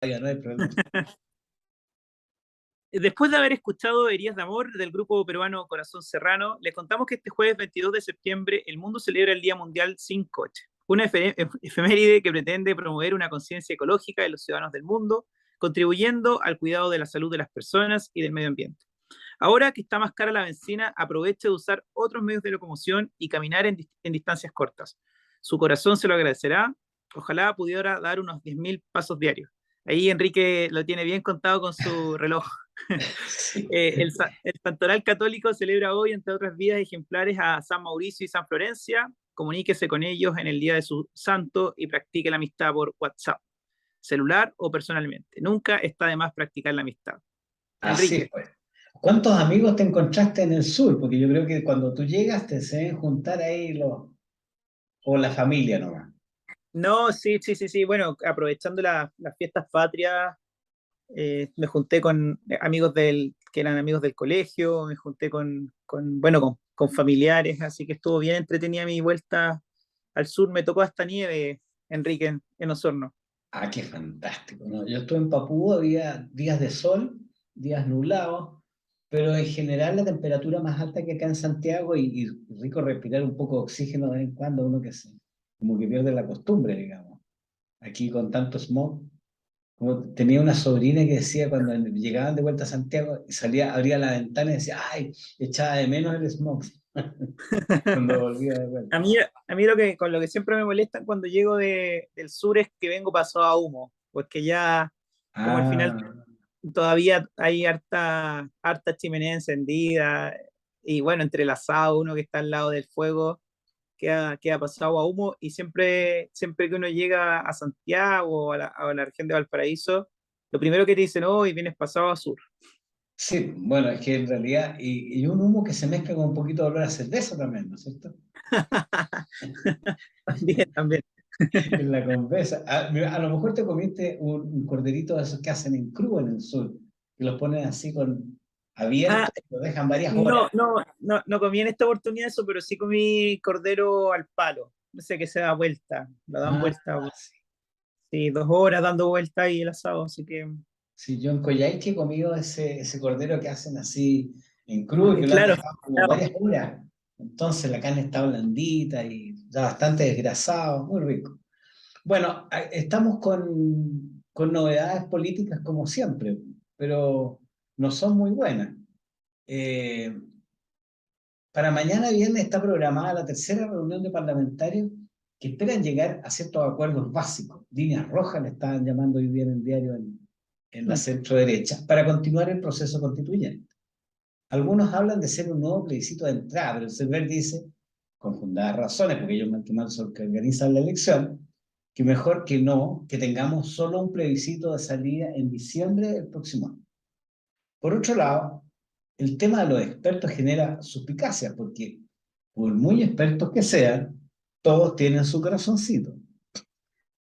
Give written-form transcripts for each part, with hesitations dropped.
Ya no hay problema. Después de haber escuchado Heridas de Amor del grupo peruano Corazón Serrano, les contamos que este jueves 22 de septiembre el mundo celebra el Día Mundial Sin Coche, una efeméride que pretende promover una conciencia ecológica de los ciudadanos del mundo, contribuyendo al cuidado de la salud de las personas y del medio ambiente. Ahora que está más cara la benzina, aproveche de usar otros medios de locomoción y caminar en distancias cortas. Su corazón se lo agradecerá. Ojalá pudiera dar unos 10.000 pasos diarios. Ahí Enrique lo tiene bien contado con su reloj. Sí. El Santoral Católico celebra hoy, entre otras vidas ejemplares, a San Mauricio y San Florencia. Comuníquese con ellos en el día de su santo y practique la amistad por WhatsApp, celular o personalmente. Nunca está de más practicar la amistad. Así Enrique. pues. ¿Cuántos amigos te encontraste en el sur? Porque yo creo que cuando tú llegas te se deben juntar ahí o la familia nomás. No, sí, sí, sí, sí. Bueno, aprovechando las fiestas patrias, me junté con amigos que eran amigos del colegio, me junté bueno, con familiares, así que estuvo bien entretenida mi vuelta al sur. Me tocó hasta nieve, Enrique, en Osorno. Ah, qué fantástico, ¿no? Yo estuve en Papúa, había días de sol, días nublados, pero en general la temperatura más alta que acá en Santiago y rico respirar un poco de oxígeno de vez en cuando, uno como que pierde la costumbre, digamos. Aquí con tanto smog, como tenía una sobrina que decía cuando llegaban de vuelta a Santiago y salía, abría la ventana y decía, ay, echaba de menos el smog cuando volvía de vuelta. A mí con lo que siempre me molesta cuando llego del sur es que vengo pasado a humo, porque ya como al final Ah, todavía hay harta chimenea encendida y bueno, entre el asado, uno que está al lado del fuego, queda pasado a humo y siempre que uno llega a Santiago o a la región de Valparaíso, lo primero que te dicen, hoy vienes pasado a sur. sí, bueno, es que en realidad, y un humo que se mezcla con un poquito de olor a cerveza también, ¿no es cierto? También, también. En la conversa. Mira, a lo mejor te comiste un corderito de esos que hacen en crudo en el sur, que los ponen así con Ah, abierto, lo dejan varias horas. no comí en esta oportunidad eso, pero sí comí cordero al palo. No sé que se da vuelta, lo dan Ah, vuelta, sí. sí, 2 horas dando vuelta y el asado, así que, Sí, yo en Coyhaique he comido ese cordero que hacen así en crudo y que lo han claro, dejado como varias horas. Entonces la carne está blandita y ya bastante desgrasado, muy rico. Bueno, estamos con novedades políticas como siempre, pero no son muy buenas. Eh, para mañana viernes está programada la tercera reunión de parlamentarios que esperan llegar a ciertos acuerdos básicos. Líneas rojas le estaban llamando hoy día en el diario en la centro derecha, para continuar el proceso constituyente. Algunos hablan de ser un nuevo plebiscito de entrada, pero el CERVEL dice, con fundadas razones, porque ellos son los que organizan la elección, que mejor que no, que tengamos solo un plebiscito de salida en diciembre del próximo año. Por otro lado, el tema de los expertos genera suspicacia, porque por muy expertos que sean, todos tienen su corazoncito.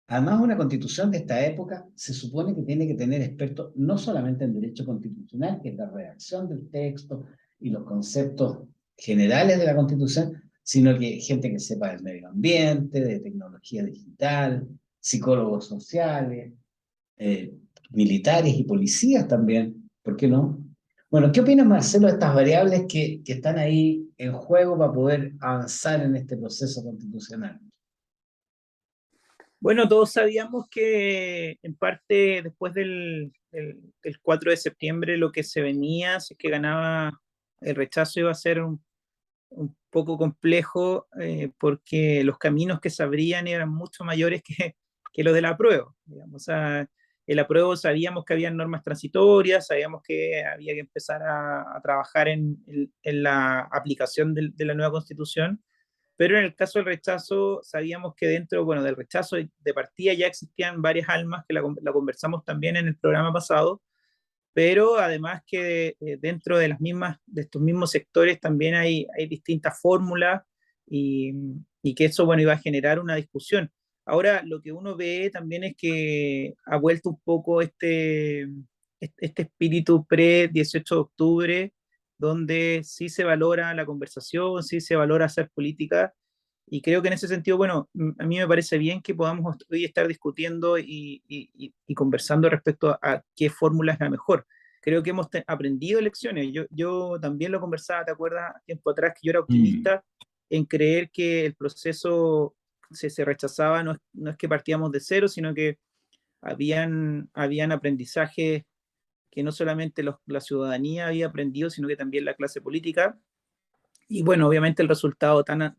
Además, una constitución de esta época se supone que tiene que tener expertos no solamente en derecho constitucional, que es la redacción del texto y los conceptos generales de la constitución, sino que gente que sepa del medio ambiente, de tecnología digital, psicólogos sociales, eh, militares y policías también, ¿por qué no? Bueno, ¿qué opinas, Marcelo, de estas variables que están ahí en juego para poder avanzar en este proceso constitucional? bueno, todos sabíamos que en parte después del 4 de septiembre lo que se venía, si es que ganaba el rechazo, iba a ser un poco complejo porque los caminos que se abrían eran mucho mayores que los del apruebo. Digamos. O sea, el apruebo sabíamos que había normas transitorias, sabíamos que había que empezar a trabajar en la aplicación de la nueva constitución, pero en el caso del rechazo sabíamos que dentro, bueno, del rechazo de partida ya existían varias almas que la conversamos también en el programa pasado, pero además que dentro de de estos mismos sectores también hay distintas fórmulas y, y que eso, bueno, iba a generar una discusión. Ahora, lo que uno ve también es que ha vuelto un poco este espíritu pre-18 de octubre, donde sí se valora la conversación, sí se valora hacer política, Y creo que en ese sentido, bueno, a mí me parece bien que podamos hoy estar discutiendo y conversando respecto a qué fórmula es la mejor. Creo que hemos aprendido lecciones. Yo también lo conversaba, ¿te acuerdas? Tiempo atrás que yo era Mm, optimista en creer que el proceso se rechazaba, no es que partíamos de cero, sino que habían aprendizajes que no solamente la ciudadanía había aprendido, sino que también la clase política. Y bueno, obviamente el resultado tan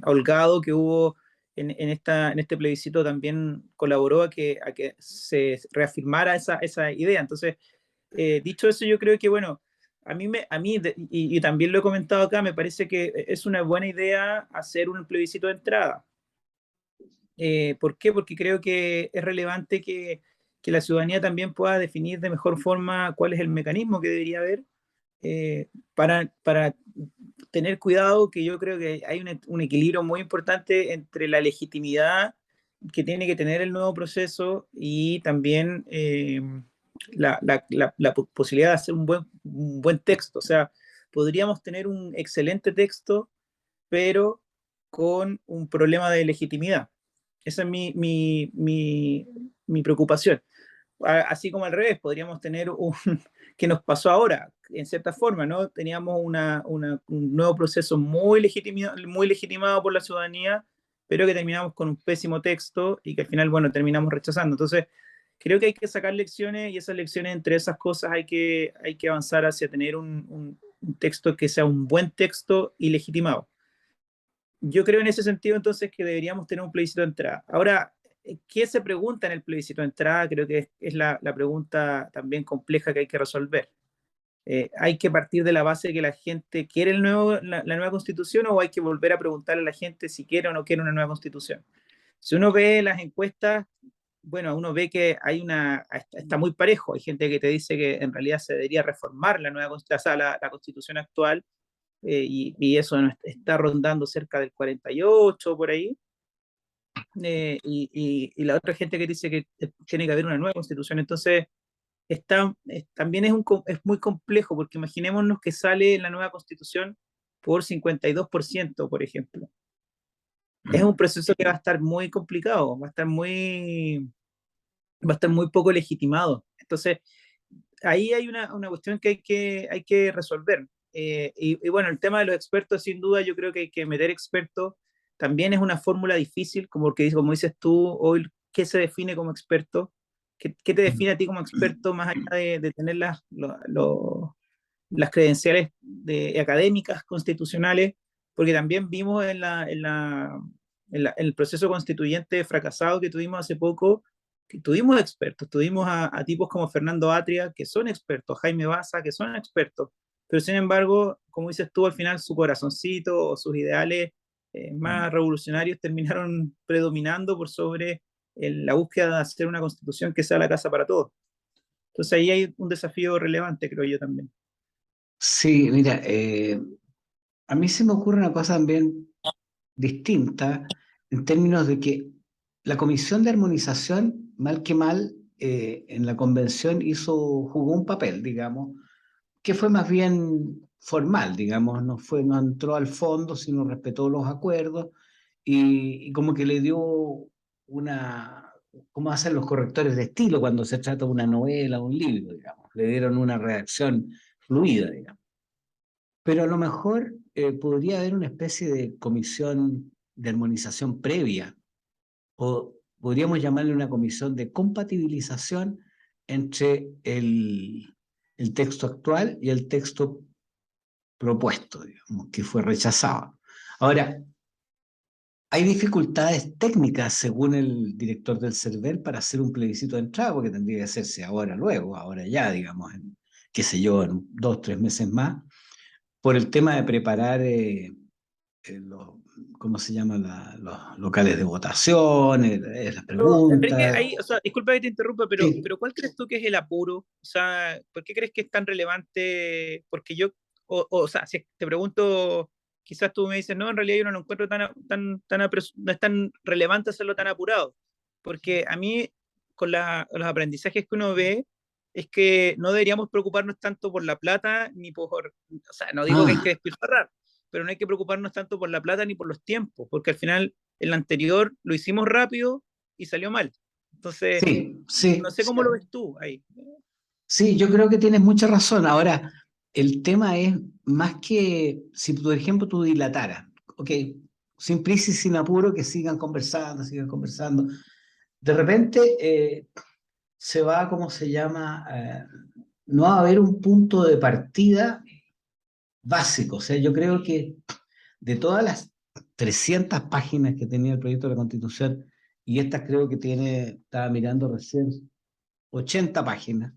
holgado que hubo en este plebiscito también colaboró a que se reafirmara esa idea. Entonces, dicho eso, yo creo que, bueno, y también lo he comentado acá, me parece que es una buena idea hacer un plebiscito de entrada. ¿Por qué? Porque creo que es relevante que la ciudadanía también pueda definir de mejor forma cuál es el mecanismo que debería haber para tener cuidado, que yo creo que hay un equilibrio muy importante entre la legitimidad que tiene que tener el nuevo proceso y también la posibilidad de hacer un buen texto. O sea, podríamos tener un excelente texto, pero con un problema de legitimidad. Esa es mi preocupación. Así como al revés, podríamos tener que nos pasó ahora, en cierta forma, ¿no? Teníamos un nuevo proceso muy legitimado por la ciudadanía, pero que terminamos con un pésimo texto y que al final, bueno, terminamos rechazando. Entonces, creo que hay que sacar lecciones y esas lecciones, entre esas cosas, hay que avanzar hacia tener un texto que sea un buen texto y legitimado. Yo creo en ese sentido entonces que deberíamos tener un plebiscito de entrada. Ahora, ¿qué se pregunta en el plebiscito de entrada? Creo que es la pregunta también compleja que hay que resolver. ¿Hay que partir de la base de que la gente quiere la nueva constitución o hay que volver a preguntarle a la gente si quiere o no quiere una nueva constitución? Si uno ve las encuestas, bueno, uno ve que está muy parejo. Hay gente que te dice que en realidad se debería reformar la nueva, o sea, la constitución actual, y eso está rondando cerca del 48 por ahí, y la otra gente que dice que tiene que haber una nueva constitución. Entonces, también es muy complejo, porque imaginémonos que sale la nueva constitución por 52%, por ejemplo. Es un mm. proceso que va a estar muy complicado, va a estar muy poco legitimado. Entonces, ahí hay una cuestión que hay que resolver. Y bueno, el tema de los expertos, sin duda, yo creo que hay que meter expertos. También es una fórmula difícil, como dices tú, hoy, ¿qué se define como experto? ¿Qué te define a ti como experto más allá de tener las credenciales académicas, constitucionales? Porque también vimos en el proceso constituyente fracasado que tuvimos hace poco, que tuvimos expertos, tuvimos a tipos como Fernando Atria, que son expertos, Jaime Baza, que son expertos, pero sin embargo, como dices tú, al final su corazoncito o sus ideales más revolucionarios terminaron predominando por sobre la búsqueda de hacer una constitución que sea la casa para todos. Entonces ahí hay un desafío relevante, creo yo también. Sí, mira, a mí se me ocurre una cosa también distinta en términos de que la Comisión de Armonización, mal que mal, en la convención jugó un papel, digamos, que fue más bien formal, digamos, no entró al fondo, sino respetó los acuerdos y como que le dio una, ¿cómo hacen los correctores de estilo cuando se trata de una novela o un libro, digamos? Le dieron una redacción fluida, digamos. Pero a lo mejor podría haber una especie de comisión de armonización previa, o podríamos llamarle una comisión de compatibilización entre el texto actual y el texto propuesto, digamos, que fue rechazado. Ahora, hay dificultades técnicas, según el director del CERVEL, para hacer un plebiscito de entrada, porque tendría que hacerse ahora, luego, ahora ya, digamos, qué sé yo, en 2, 3 meses más, por el tema de preparar los, ¿cómo se llaman? Los locales de votación, las Pero, Enrique, preguntas. ahí, o sea, disculpa que te interrumpa, Sí. pero ¿cuál crees tú que es el apuro? O sea, ¿por qué crees que es tan relevante? Porque o sea, si te pregunto, quizás tú me dices, no, en realidad yo no lo encuentro no es tan relevante hacerlo tan apurado. Porque a mí, con los aprendizajes que uno ve, es que no deberíamos preocuparnos tanto por la plata, ni o sea, no digo que hay que Ah, despilfarrar, pero no hay que preocuparnos tanto por la plata ni por los tiempos, porque al final el anterior lo hicimos rápido y salió mal. Entonces, Sí, no sí, sé sí. cómo lo ves tú ahí. Sí, yo creo que tienes mucha razón. Ahora, el tema es más que si, por ejemplo, tú dilataras, ok, sin prisa y sin apuro, que sigan conversando, sigan conversando. De repente se va, ¿cómo se llama? No va a haber un punto de partida básico. O sea, yo creo que de todas las 300 páginas que tenía el proyecto de la Constitución, y esta creo que tiene, estaba mirando recién, 80 páginas,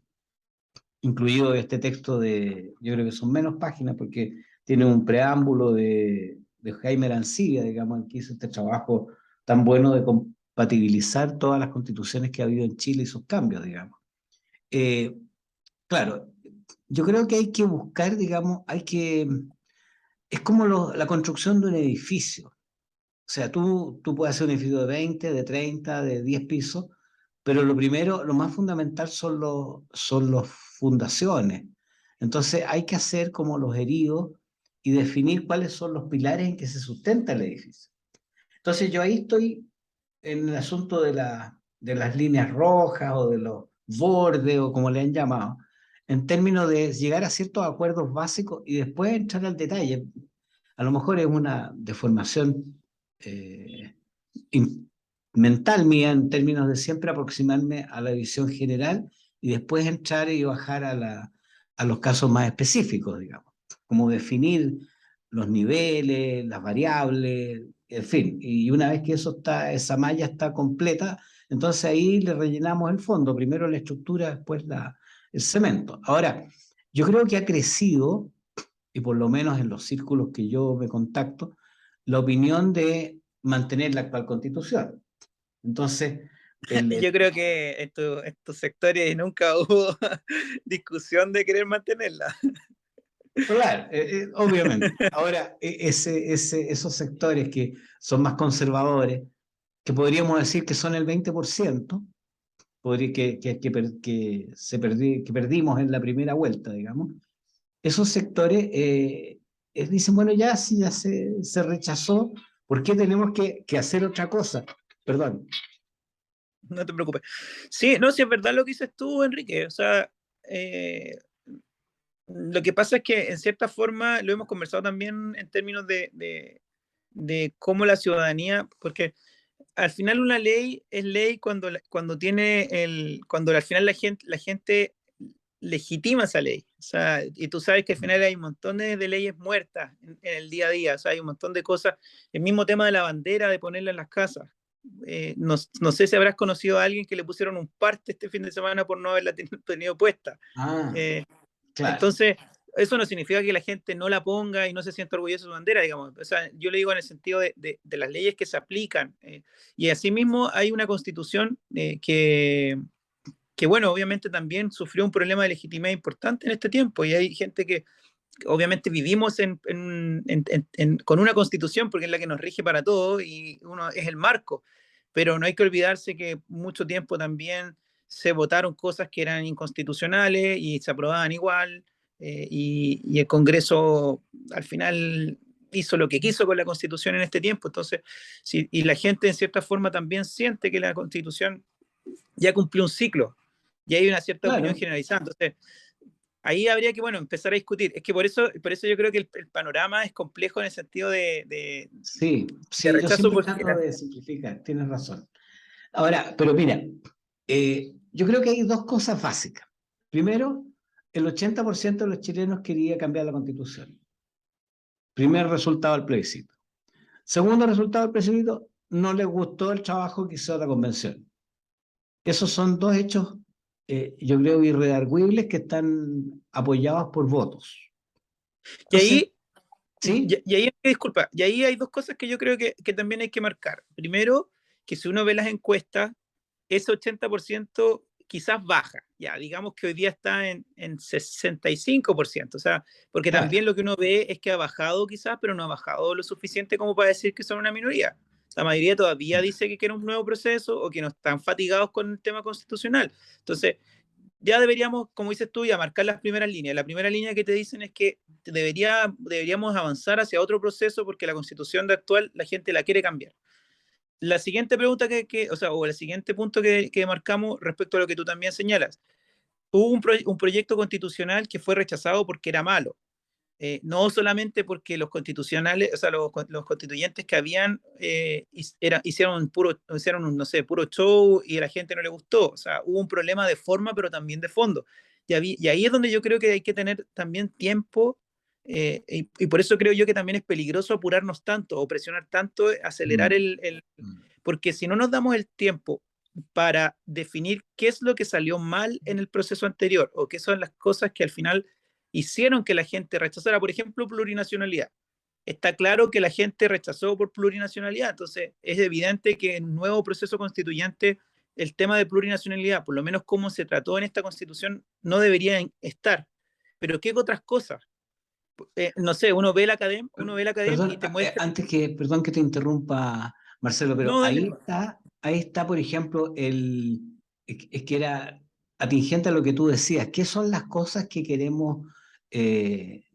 incluido este texto de, yo creo que son menos páginas porque tiene un preámbulo de Jaime Arancibia, digamos, que hizo este trabajo tan bueno de compatibilizar todas las constituciones que ha habido en Chile y sus cambios, digamos. Eh, claro, yo creo que hay que buscar, digamos, es como la construcción de un edificio. O sea, tú puedes hacer un edificio de 20, de 30, de 10 pisos, pero lo primero, lo más fundamental son las fundaciones. Entonces hay que hacer como los heridos y definir cuáles son los pilares en que se sustenta el edificio. Entonces yo ahí estoy en el asunto de las líneas rojas o de los bordes o como le han llamado, en términos de llegar a ciertos acuerdos básicos y después entrar al detalle. A lo mejor es una deformación eh, mental mía en términos de siempre aproximarme a la visión general y después entrar y bajar a los casos más específicos, digamos, como definir los niveles, las variables, en fin. Y una vez que eso está, esa malla está completa, entonces ahí le rellenamos el fondo, primero la estructura, después el cemento. Ahora, yo creo que ha crecido, y por lo menos en los círculos que yo me contacto, la opinión de mantener la actual constitución. Entonces, Yo creo que estos sectores nunca hubo discusión de querer mantenerla. claro, obviamente. Ahora, esos sectores que son más conservadores, que podríamos decir que son el 20%, que perdimos en la primera vuelta, digamos, esos sectores dicen, bueno, ya si ya se rechazó, ¿por qué tenemos que hacer otra cosa? Perdón. No te preocupes. Sí, no, si es verdad lo que dices tú, Enrique. O sea, eh, lo que pasa es que en cierta forma lo hemos conversado también en términos de cómo la ciudadanía, porque al final una ley es ley cuando tiene cuando al final la gente legitima esa ley. O sea, y tú sabes que al final hay montones de leyes muertas en el día a día. O sea, hay un montón de cosas. El mismo tema de la bandera, de ponerla en las casas. No sé si habrás conocido a alguien que le pusieron un parte este fin de semana por no haberla tenido puesta. Ah, Eh, claro. entonces, eso no significa que la gente no la ponga y no se sienta orgullosa de su bandera, digamos. O sea, yo le digo en el sentido de las leyes que se aplican. Y asimismo hay una constitución que, bueno, obviamente también sufrió un problema de legitimidad importante en este tiempo. Y hay gente que obviamente vivimos con una constitución porque es la que nos rige para todo y uno es el marco. Pero no hay que olvidarse que mucho tiempo también se votaron cosas que eran inconstitucionales y se aprobaban igual, y el Congreso al final hizo lo que quiso con la Constitución en este tiempo. Entonces, y la gente en cierta forma también siente que la Constitución ya cumplió un ciclo y hay una cierta opinión Claro, generalizada. Entonces, ahí habría que, bueno, empezar a discutir. Es que por eso yo creo que el panorama es complejo en el sentido sí, de sí, yo rechazo, siempre porque trato de simplificar, tienes razón. Ahora, pero mira, yo creo que hay dos cosas básicas. Primero, el 80% de los chilenos quería cambiar la constitución. Primer resultado del plebiscito. Segundo resultado del plebiscito, no les gustó el trabajo que hizo la convención. Esos son dos hechos, yo creo, irredarguibles que están apoyados por votos. y Entonces, ahí, sí, disculpa, y ahí hay dos cosas que yo creo que también hay que marcar. Primero, que si uno ve las encuestas, ese 80% quizás baja, ya, digamos que hoy día está en 65%, o sea, porque claro, también lo que uno ve es que ha bajado quizás, pero no ha bajado lo suficiente como para decir que son una minoría. La mayoría todavía dice que quiere un nuevo proceso o que no están fatigados con el tema constitucional. Entonces, ya deberíamos, como dices tú, ya marcar las primeras líneas. La primera línea que te dicen es que deberíamos avanzar hacia otro proceso porque la constitución de actual la gente la quiere cambiar. La siguiente pregunta o el siguiente punto que marcamos respecto a lo que tú también señalas, hubo un proyecto constitucional que fue rechazado porque era malo. No solamente porque los constitucionales, o sea, los constituyentes que habían hicieron un, no sé, puro show y a la gente no le gustó. O sea, hubo un problema de forma, pero también de fondo. Y ahí es donde yo creo que hay que tener también tiempo, y por eso creo yo que también es peligroso apurarnos tanto o presionar tanto, acelerar Mm, mm. porque si no nos damos el tiempo para definir qué es lo que salió mal en el proceso anterior o qué son las cosas que al final hicieron que la gente rechazara, por ejemplo, plurinacionalidad. Está claro que la gente rechazó por plurinacionalidad, entonces es evidente que en un nuevo proceso constituyente el tema de plurinacionalidad, por lo menos como se trató en esta constitución, no debería estar. Pero ¿qué otras cosas? No sé, uno ve la academia y Perdón, te muestra. perdón que te interrumpa, Marcelo, pero No, dale. ahí está, por ejemplo, es que era atingente a lo que tú decías. ¿Qué son las cosas que queremos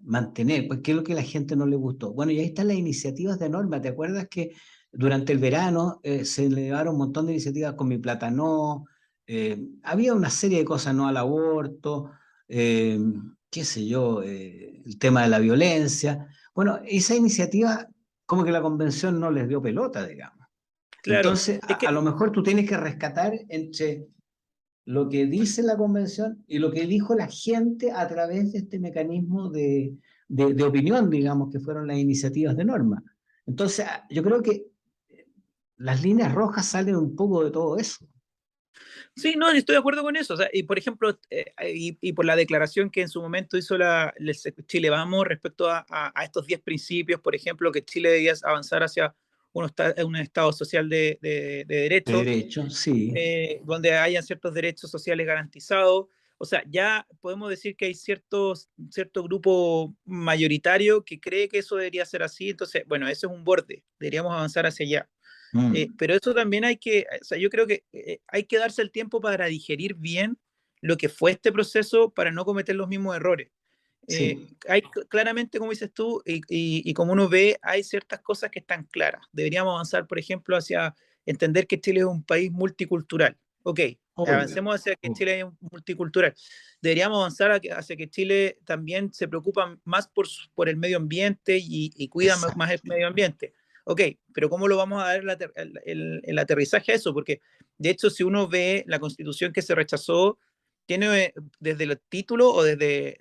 mantener? Pues, ¿qué es lo que a la gente no le gustó? Bueno, y ahí están las iniciativas de norma. ¿Te acuerdas que durante el verano se elevaron un montón de iniciativas con Mi Plata No? Había una serie de cosas, no al aborto, eh, qué sé yo, el tema de la violencia. Bueno, esa iniciativa como que la convención no les dio pelota, digamos. Claro, Entonces, es a que lo mejor tú tienes que rescatar entre lo que dice la convención y lo que dijo la gente a través de este mecanismo de opinión, digamos, que fueron las iniciativas de norma. Entonces, yo creo que las líneas rojas salen un poco de todo eso. sí, no, estoy de acuerdo con eso. O sea, y por ejemplo, y por la declaración que en su momento hizo Chile Vamos respecto a estos 10 principios, por ejemplo, que Chile debía avanzar hacia un Estado social de De derecho, derecho, sí, donde hayan ciertos derechos sociales garantizados. O sea, ya podemos decir que hay cierto grupo mayoritario que cree que eso debería ser así. Entonces, bueno, eso es un borde. Deberíamos avanzar hacia allá. mm, Pero eso también o sea, yo creo que hay que darse el tiempo para digerir bien lo que fue este proceso para no cometer los mismos errores. sí, Claramente, como dices tú, y como uno ve, hay ciertas cosas que están claras. Deberíamos avanzar, por ejemplo, hacia entender que Chile es un país multicultural. Ok, obvio. avancemos hacia que Obvio. Chile es multicultural. Deberíamos avanzar hacia que Chile también se preocupa más por el medio ambiente y cuida más el Exacto. medio ambiente. Ok, pero ¿cómo lo vamos a dar el aterrizaje a eso? Porque, de hecho, si uno ve la constitución que se rechazó, tiene desde el título o desde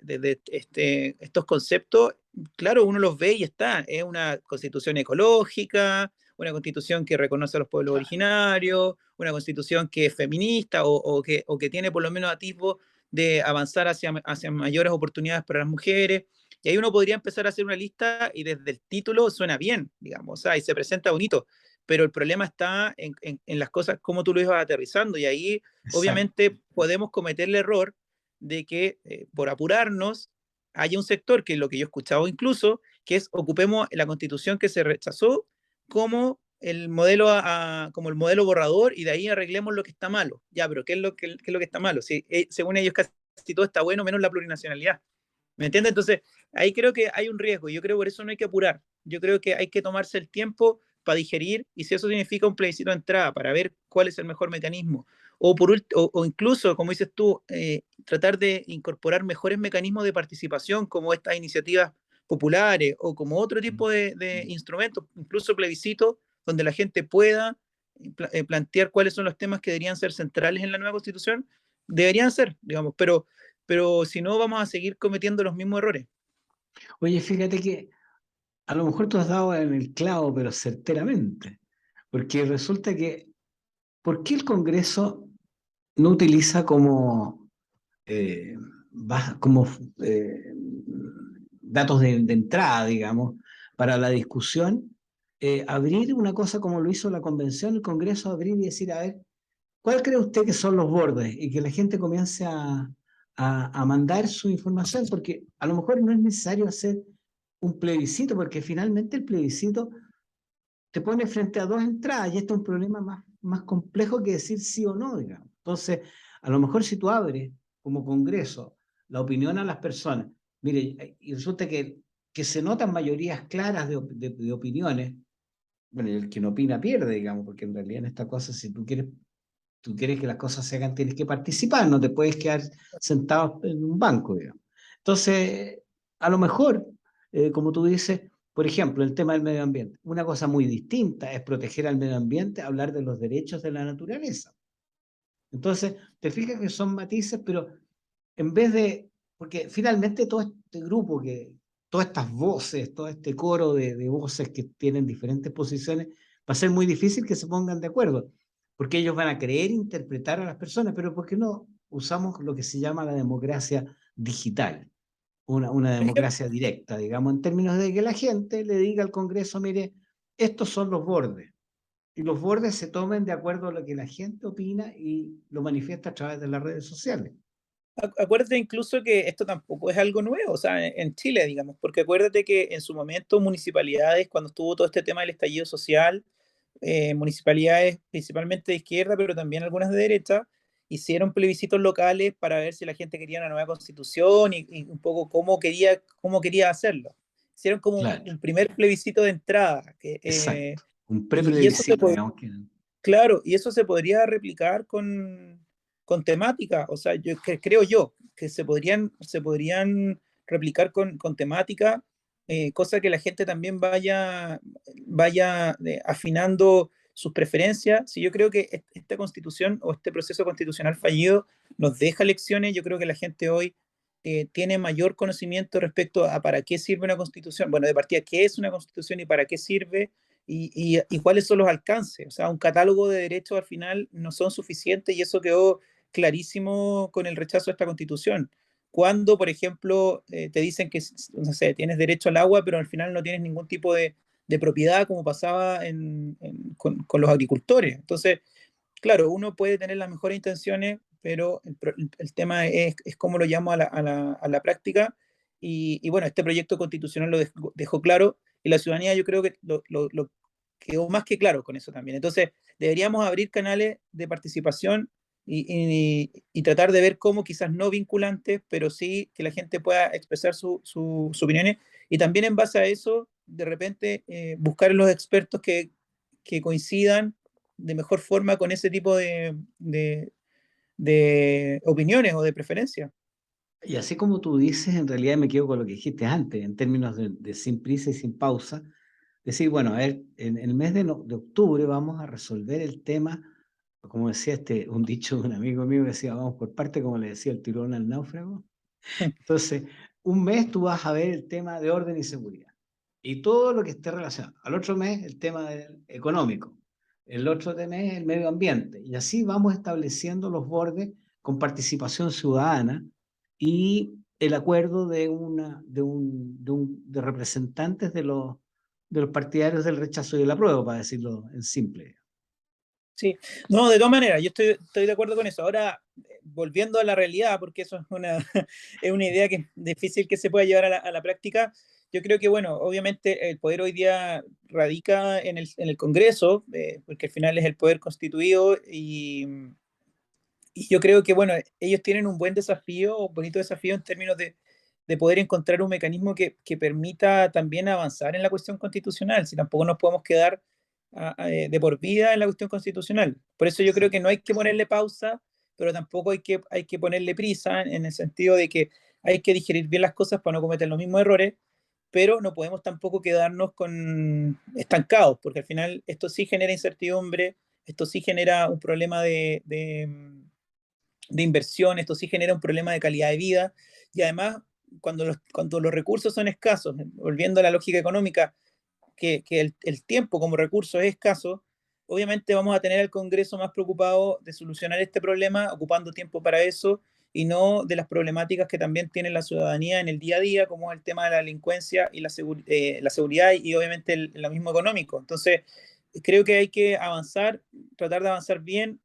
estos conceptos, claro, uno los ve y está. Es una constitución ecológica, una constitución que reconoce a los pueblos originarios, una constitución que es feminista o que tiene por lo menos atisbo de avanzar hacia mayores oportunidades para las mujeres. Y ahí uno podría empezar a hacer una lista y desde el título suena bien, digamos, o sea, y se presenta bonito, pero el problema está en las cosas, cómo tú lo ibas aterrizando, y ahí Exacto. obviamente podemos cometer el error de que por apurarnos haya un sector, que es lo que yo he escuchado incluso, que es ocupemos la constitución que se rechazó como como el modelo borrador y de ahí arreglemos lo que está malo. Ya, pero ¿qué es lo que está malo? Si, según ellos casi todo está bueno, menos la plurinacionalidad. ¿Me entiendes? Entonces, ahí creo que hay un riesgo. Yo creo que por eso no hay que apurar. Yo creo que hay que tomarse el tiempo para digerir y si eso significa un plebiscito de entrada para ver cuál es el mejor mecanismo. O incluso, como dices tú, tratar de incorporar mejores mecanismos de participación como estas iniciativas populares o como otro tipo de instrumentos, incluso plebiscito, donde la gente pueda plantear cuáles son los temas que deberían ser centrales en la nueva constitución, deberían ser, digamos, pero si no vamos a seguir cometiendo los mismos errores. Oye, fíjate que a lo mejor tú has dado en el clavo, pero certeramente, porque resulta que, ¿por qué el Congreso no utiliza eh, como datos de entrada, digamos, para la discusión, abrir una cosa como lo hizo la convención, el Congreso, abrir y decir, a ver, ¿cuál cree usted que son los bordes? Y que la gente comience a mandar su información, porque a lo mejor no es necesario hacer un plebiscito, porque finalmente el plebiscito te pone frente a dos entradas y esto es un problema más complejo que decir sí o no, digamos. Entonces, a lo mejor si tú abres como Congreso la opinión a las personas, mire, y resulta que se notan mayorías claras de opiniones, bueno, el que no opina pierde, digamos, porque en realidad en esta cosa, si tú quieres que las cosas se hagan, tienes que participar, no te puedes quedar sentado en un banco, digamos. Entonces, a lo mejor, como tú dices, por ejemplo, el tema del medio ambiente. Una cosa muy distinta es proteger al medio ambiente, hablar de los derechos de la naturaleza. Entonces, te fijas que son matices, pero en vez de, porque finalmente todo este grupo, todas estas voces, todo este coro de voces que tienen diferentes posiciones, va a ser muy difícil que se pongan de acuerdo, porque ellos van a creer interpretar a las personas, pero ¿por qué no usamos lo que se llama la democracia digital? Una Por ejemplo, democracia directa, digamos, en términos de que la gente le diga al Congreso, mire, estos son los bordes, y los bordes se tomen de acuerdo a lo que la gente opina y lo manifiesta a través de las redes sociales. acuérdate incluso que esto tampoco es algo nuevo, o sea, en Chile, digamos, porque acuérdate que en su momento municipalidades, cuando estuvo todo este tema del estallido social, municipalidades principalmente de izquierda, pero también algunas de derecha, hicieron plebiscitos locales para ver si la gente quería una nueva constitución y un poco cómo quería hacerlo. Hicieron como Claro. un primer plebiscito de entrada, Exacto. Un y eso se preplebiscito, digamos que. claro, y eso se podría replicar con temática, o sea, creo yo que se podrían replicar con temática, cosa que la gente también vaya afinando sus preferencias. Si yo creo que esta constitución o este proceso constitucional fallido nos deja lecciones, yo creo que la gente hoy tiene mayor conocimiento respecto a para qué sirve una constitución, bueno, de partida, qué es una constitución y para qué sirve y cuáles son los alcances. O sea, un catálogo de derechos al final no son suficientes y eso quedó clarísimo con el rechazo de esta constitución. Cuando, por ejemplo, te dicen que, no sé, tienes derecho al agua, pero al final no tienes ningún tipo de propiedad, como pasaba con los agricultores. Entonces, claro, uno puede tener las mejores intenciones, pero el tema es cómo lo llamo a la práctica. Y bueno, este proyecto constitucional lo dejó claro y la ciudadanía yo creo que lo quedó más que claro con eso también. Entonces, deberíamos abrir canales de participación y tratar de ver cómo quizás no vinculantes, pero sí que la gente pueda expresar sus opiniones y también en base a eso, de repente, buscar los expertos que coincidan de mejor forma con ese tipo de opiniones o de preferencias. Y así como tú dices, en realidad me quedo con lo que dijiste antes, en términos de sin prisa y sin pausa. Decir, bueno, a ver, en el mes de octubre vamos a resolver el tema, como decía un dicho de un amigo mío que decía, vamos por parte, como le decía el tiburón al náufrago. Entonces, un mes tú vas a ver el tema de orden y seguridad y todo lo que esté relacionado. Al otro mes el tema económico, el otro mes el medio ambiente. Y así vamos estableciendo los bordes con participación ciudadana y el acuerdo de representantes de los partidarios del rechazo y del apruebo, para decirlo en simple. Sí, no, de todas maneras, yo estoy de acuerdo con eso. Ahora, volviendo a la realidad, porque eso es es una idea que es difícil que se pueda llevar a la práctica, yo creo que, bueno, obviamente el poder hoy día radica en el Congreso, porque al final es el poder constituido y yo creo que, bueno, ellos tienen un buen desafío, un bonito desafío en términos de poder encontrar un mecanismo que permita también avanzar en la cuestión constitucional, si tampoco nos podemos quedar de por vida en la cuestión constitucional. Por eso yo creo que Exacto. no hay que ponerle pausa, pero tampoco hay que ponerle prisa en el sentido de que hay que digerir bien las cosas para no cometer los mismos errores, pero no podemos tampoco quedarnos estancados, porque al final esto sí genera incertidumbre, esto sí genera un problema de inversión, esto sí genera un problema de calidad de vida y además cuando los recursos son escasos, volviendo a la lógica económica, que el tiempo como recurso es escaso, obviamente vamos a tener al Congreso más preocupado de solucionar este problema, ocupando tiempo para eso y no de las problemáticas que también tiene la ciudadanía en el día a día, como el tema de la delincuencia y la seguridad y obviamente lo mismo económico. Entonces, creo que hay que avanzar, tratar de avanzar bien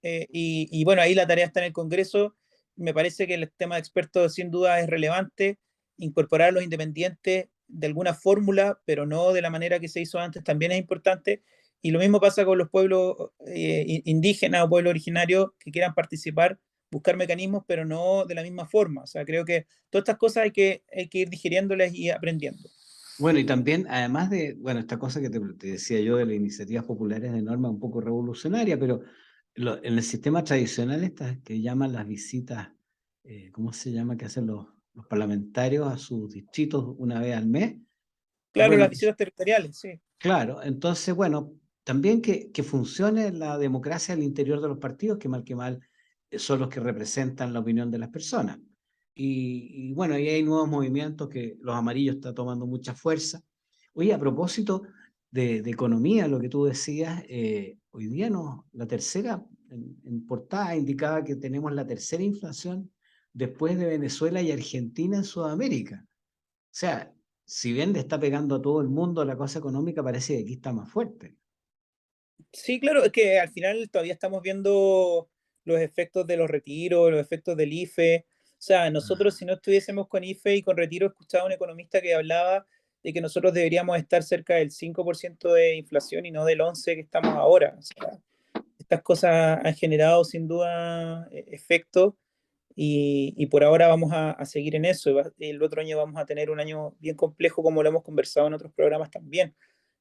y bueno, ahí la tarea está en el Congreso. Me parece que el tema de expertos sin duda es relevante. Incorporar a los independientes de alguna fórmula, pero no de la manera que se hizo antes, también es importante. Y lo mismo pasa con los pueblos indígenas o pueblos originarios que quieran participar. buscar mecanismos, pero no de la misma forma. O sea, creo que todas estas cosas hay que ir digiriéndolas y aprendiendo. Bueno, y también, además de, bueno, esta cosa que te decía yo de las iniciativas populares de norma un poco revolucionaria, pero en el sistema tradicional estas que llaman las visitas, ¿cómo se llama? Que hacen los parlamentarios a sus distritos una vez al mes. Claro, las Bueno, visitas territoriales, sí. claro, entonces, bueno, también que funcione la democracia al interior de los partidos, que mal son los que representan la opinión de las personas. Y bueno, ahí hay nuevos movimientos que los amarillos está tomando mucha fuerza. Oye, a propósito de economía, lo que tú decías, hoy día no, la tercera, en portada indicaba que tenemos la tercera inflación después de Venezuela y Argentina en Sudamérica. O sea, si bien le está pegando a todo el mundo, la cosa económica parece que aquí está más fuerte. Sí, claro, es que al final todavía estamos viendo los efectos de los retiros, los efectos del IFE. O sea, nosotros si no estuviésemos con IFE y con retiro, escuchaba un economista que hablaba de que nosotros deberíamos estar cerca del 5% de inflación y no del 11% que estamos ahora. O sea, estas cosas han generado sin duda efectos y por ahora vamos a seguir en eso. El otro año vamos a tener un año bien complejo, como lo hemos conversado en otros programas también.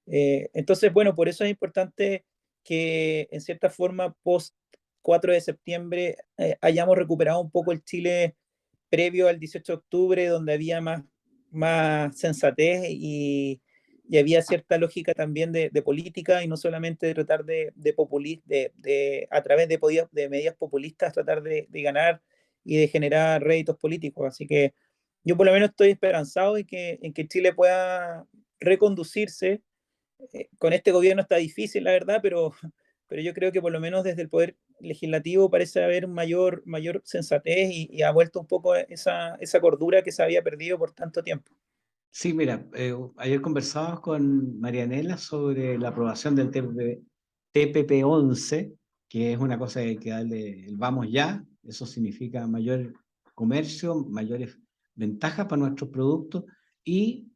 Entonces, bueno, por eso es importante que en cierta forma, post 4 de septiembre, hayamos recuperado un poco el Chile previo al 18 de octubre, donde había más sensatez y había cierta lógica también de política y no solamente de tratar a través de medidas populistas, tratar de ganar y de generar réditos políticos. Así que yo por lo menos estoy esperanzado en que Chile pueda reconducirse. Con este gobierno está difícil, la verdad, pero yo creo que por lo menos desde el Poder Legislativo parece haber mayor sensatez y ha vuelto un poco esa cordura que se había perdido por tanto tiempo. Sí, mira, ayer conversábamos con Marianela sobre la aprobación del TPP-11, que es una cosa que hay que darle el vamos ya. Eso significa mayor comercio, mayores ventajas para nuestros productos y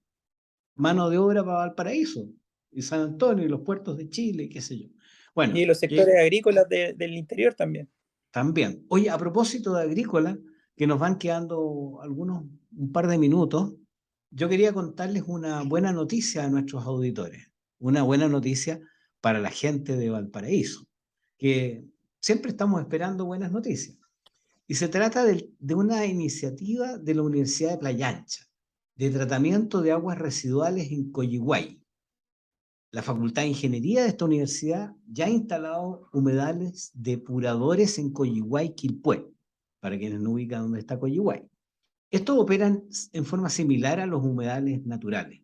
mano de obra para Valparaíso y San Antonio y los puertos de Chile y qué sé yo. Y Bueno, los sectores agrícolas del interior también. también. Oye, a propósito de agrícola, que nos van quedando un par de minutos, yo quería contarles una buena noticia a nuestros auditores, una buena noticia para la gente de Valparaíso, que siempre estamos esperando buenas noticias. Y se trata de una iniciativa de la Universidad de Playa Ancha, de tratamiento de aguas residuales en Coyihuay. La Facultad de Ingeniería de esta universidad ya ha instalado humedales depuradores en Coyihuay, Quilpué, para quienes no ubican dónde está Coyihuay. Estos operan en forma similar a los humedales naturales.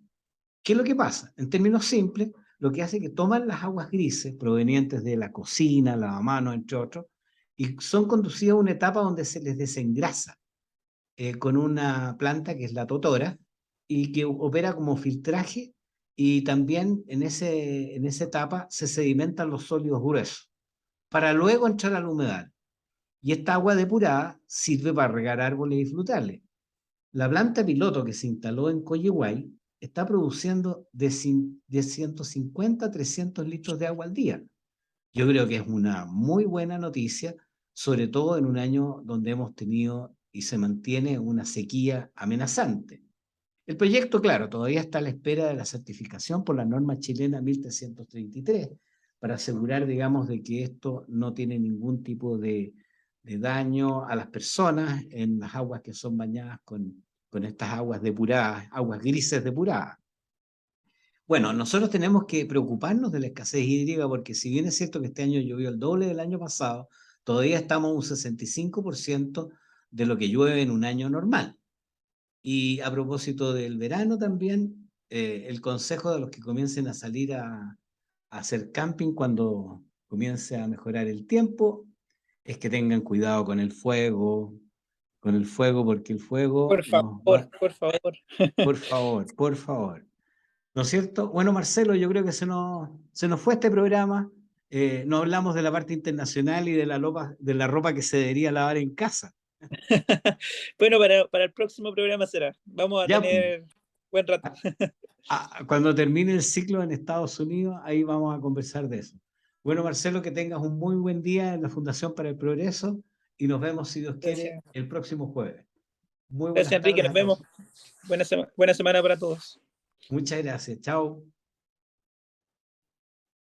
¿Qué es lo que pasa? En términos simples, lo que hace es que toman las aguas grises provenientes de la cocina, lavamanos, entre otros, y son conducidas a una etapa donde se les desengrasa con una planta que es la totora y que opera como filtraje y también en esa etapa se sedimentan los sólidos gruesos para luego entrar al humedal. Y esta agua depurada sirve para regar árboles y frutales. La planta piloto que se instaló en Coyihuay está produciendo de 150 a 300 litros de agua al día. Yo creo que es una muy buena noticia, sobre todo en un año donde hemos tenido y se mantiene una sequía amenazante. El proyecto, claro, todavía está a la espera de la certificación por la norma chilena 1333 para asegurar, digamos, de que esto no tiene ningún tipo de daño a las personas en las aguas que son bañadas con estas aguas depuradas, aguas grises depuradas. Bueno, nosotros tenemos que preocuparnos de la escasez hídrica porque si bien es cierto que este año llovió el doble del año pasado, todavía estamos un 65% de lo que llueve en un año normal. Y a propósito del verano también, el consejo de los que comiencen a salir a hacer camping cuando comience a mejorar el tiempo es que tengan cuidado con el fuego porque el fuego Por nos favor, va, por favor. por favor, por favor. ¿No es cierto? Bueno, Marcelo, yo creo que se nos fue este programa. No hablamos de la parte internacional y de la ropa que se debería lavar en casa. Bueno, para el próximo programa será. Vamos a Ya, pues, tener buen rato. cuando termine el ciclo en Estados Unidos, ahí vamos a conversar de eso. Bueno, Marcelo, que tengas un muy buen día en la Fundación para el Progreso y nos vemos, si Dios quiere, Gracias. el próximo jueves. Muy buenas Gracias, Enrique. tardes Nos a vemos. todos. Buena semana para todos. Muchas gracias. Chao.